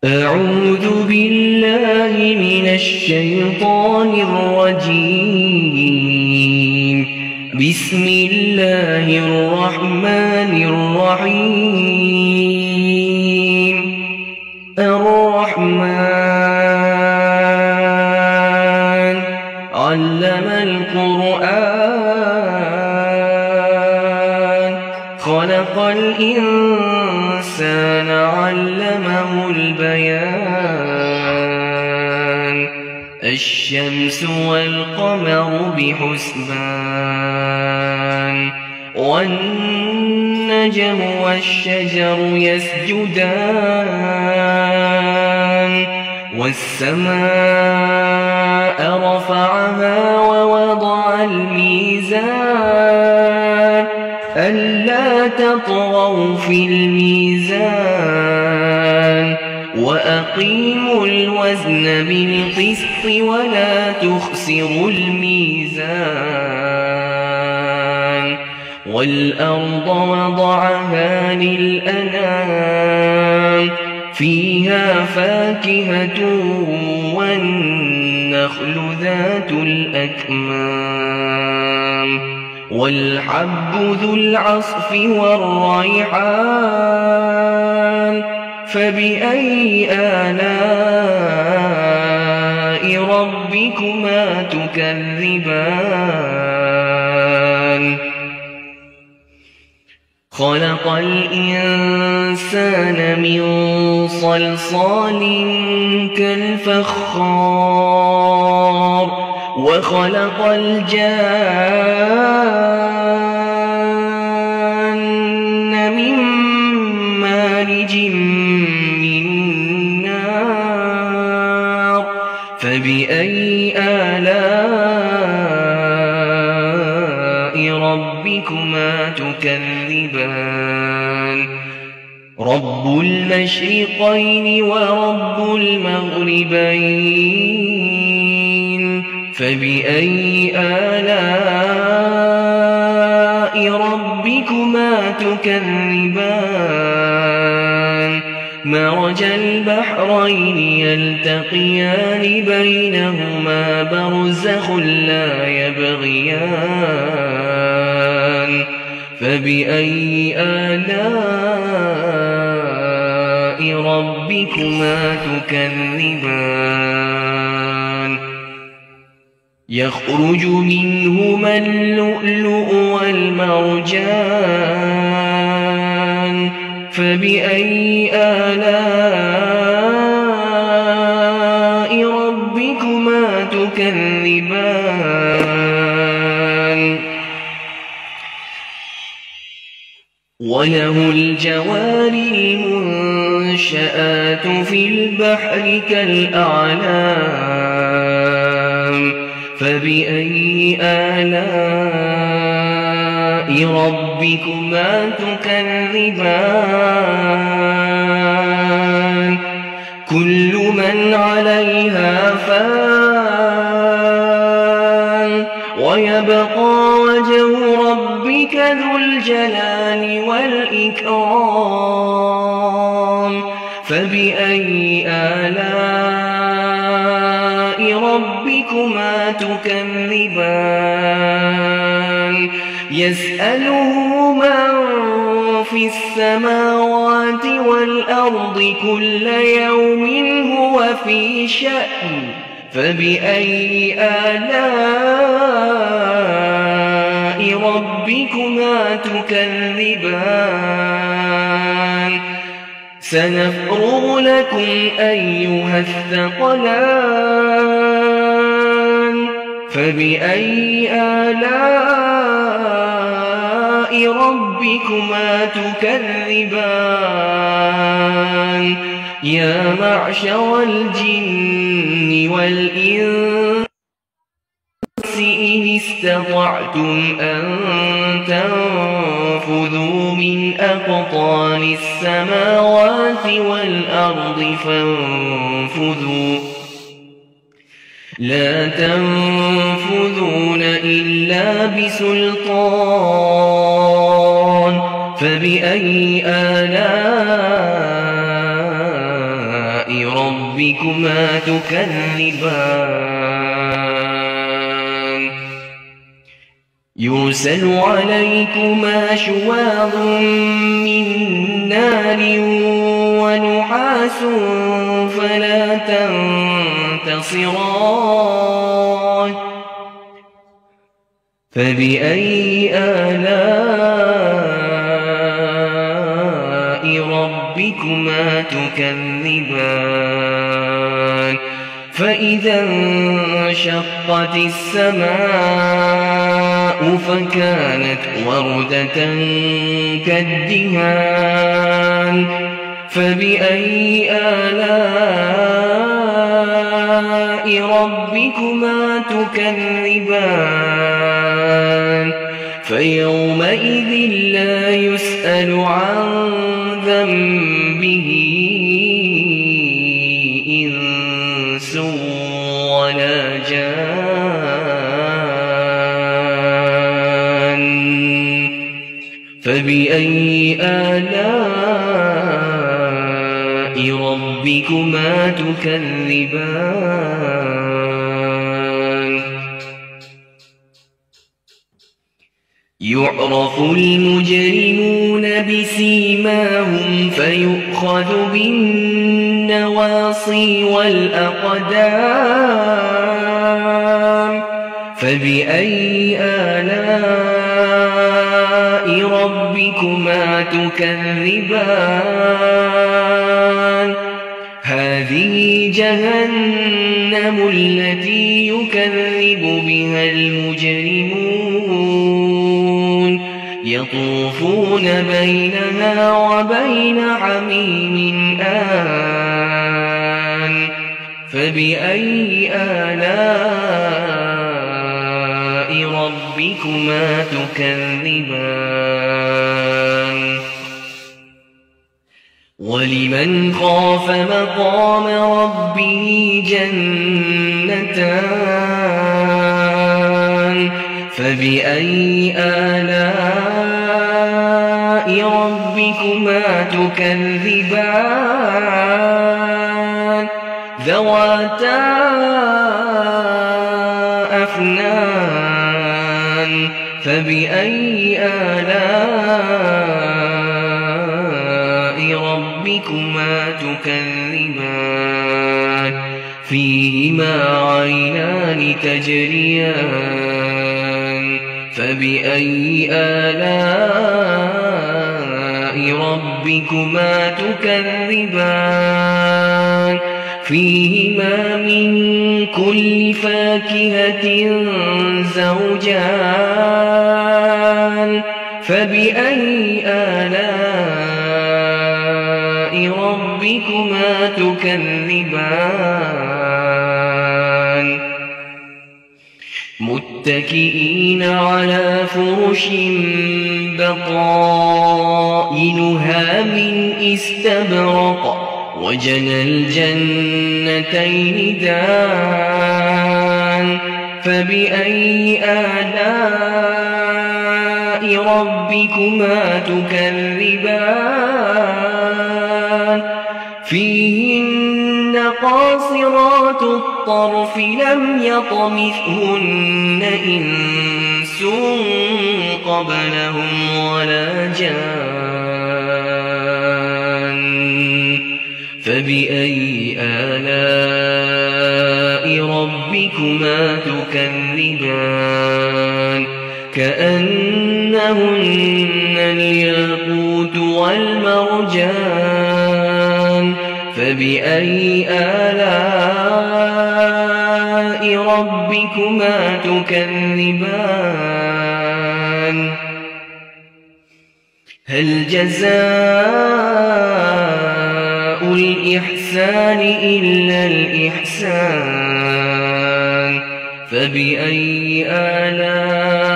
أعوذ بالله من الشيطان الرجيم. بسم الله الرحمن الرحيم. الرحمن علم القرآن خلق الإنسان علمه البيان. الشمس والقمر بحسبان والنجم والشجر يسجدان. والسماء رفعها ووضع الميزان ألا تطغوا في الميزان وأقيموا الوزن بالقسط ولا تخسروا الميزان. والأرض وضعها للأنام فيها فاكهة والنخل ذات الأكمام والحب ذو العصف والريحان. فبأي آلاء ربكما تكذبان؟ خلق الإنسان من صلصال كالفخار وخلق الجان من مارج من نار. فبأي آلاء ربكما تكذبان؟ رب المشرقين ورب المغربين. فبأي آلاء ربكما تكذبان؟ مرج البحرين يلتقيان بينهما برزخ لا يبغيان. فبأي آلاء ربكما تكذبان؟ يخرج منهما اللؤلؤ والمرجان. فبأي آلاء ربكما تكذبان؟ وله الجوار المنشآت في البحر كالأعلام. فبأي آلاء ربكما تكذبان؟ كل من عليها فان ويبقى وجه ربك ذو الجلال والإكرام. فبأي آلاء ربكما تكذبان؟ يسأله من في السماوات والأرض كل يوم هو في شأن. فبأي آلاء ربكما تكذبان؟ سنفرغ لكم أيها الثقلان. فبأي آلاء ربكما تكذبان؟ يا معشر الجن والإنس إن استطعتم أن تنفذوا من أقطار السماوات والأرض فانفذوا لا تنفذون إلا بسلطان. فبأي آلاء ربكما تكذبان يرسل عليكما شواظ من نار ونحاس فلا تنتصران فبأي آلاء ربكما تكذبان فإذا انشقت السماء فكانت وردة كالدهان فبأي آلاء ربكما تكذبان فيومئذ لا يسأل عن ذنبه إنس ولا جان فبأي آلاء ربكما تكذبان يعرف المجرمون بسيماهم فيؤخذ بالنواصي والأقدام فبأي آلاء ربكما تكذبان هذه جهنم التي يكذب بها المجرمون يطوفون بينها وبين حميم آن فبأي آلاء ربكما تكذبان ولمن خاف مقام ربه جنتان فبأي آلاء ربكما تكذبان ذواتا أفنان فبأي آلاء ربكما تكذبان فيهما عينان تجريان فبأي آلاء ربكما تكذبان فيهما من كل فاكهة زوجان فبأي آلاء ربكما تكذبان متكئين على فرش بطائنها من استبرق وجنى الجنتين دان فبأي آلاء ربكما تكذبان فيهن قاصرات الطرف لم يطمثهن إنس قبلهم ولا جان فبأي آلاء ربكما تكذبان كأنهن الياقوت والمرجان فبأي آلاء ربكما تكذبان هل جزاء الإحسان إلا الإحسان فبأي آلاء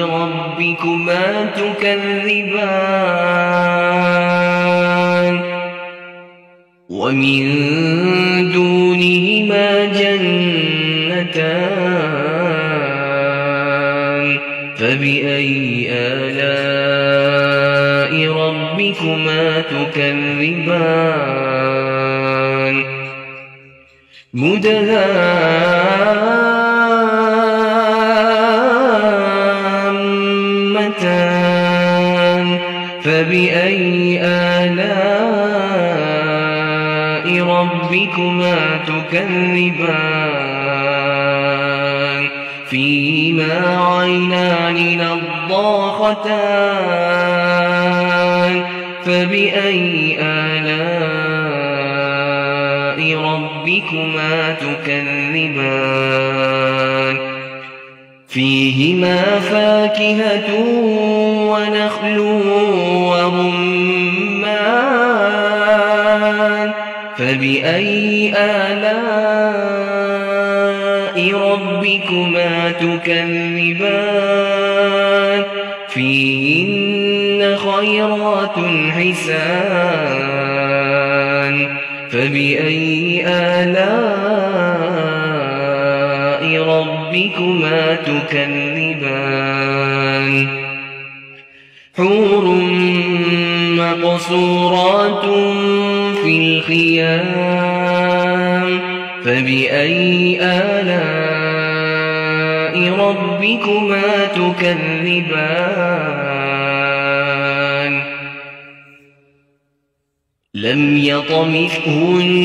ربكما تكذبان ومن دونهما جنتان فبأي آلاء ربكما ربكما تكذبان مدهامتان فبأي آلاء ربكما تكذبان فيهما عينان نضاختان فبأي آلاء ربكما تكذبان فيهما فاكهة ونخل ورمان فبأي آلاء ربكما تكذبان فيهن خيرات حسان فبأي آلاء ربكما تكذبان حور مقصورات في الخيام فبأي آلاء ربكما تكذبان لم يطمثهن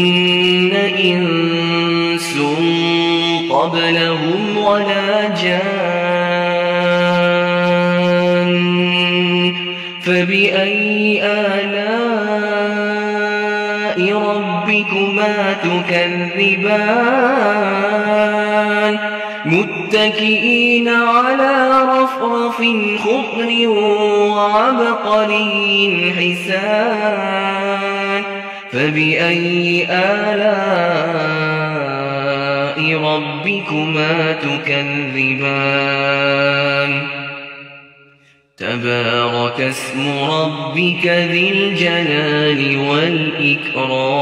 إنس قبلهم ولا جان فبأي آلاء ربكما تكذبان متكئين على رفرف خضر وعبقري حسان فبأي آلاء ربكما تكذبان تبارك اسم ربك ذي الجلال والإكرام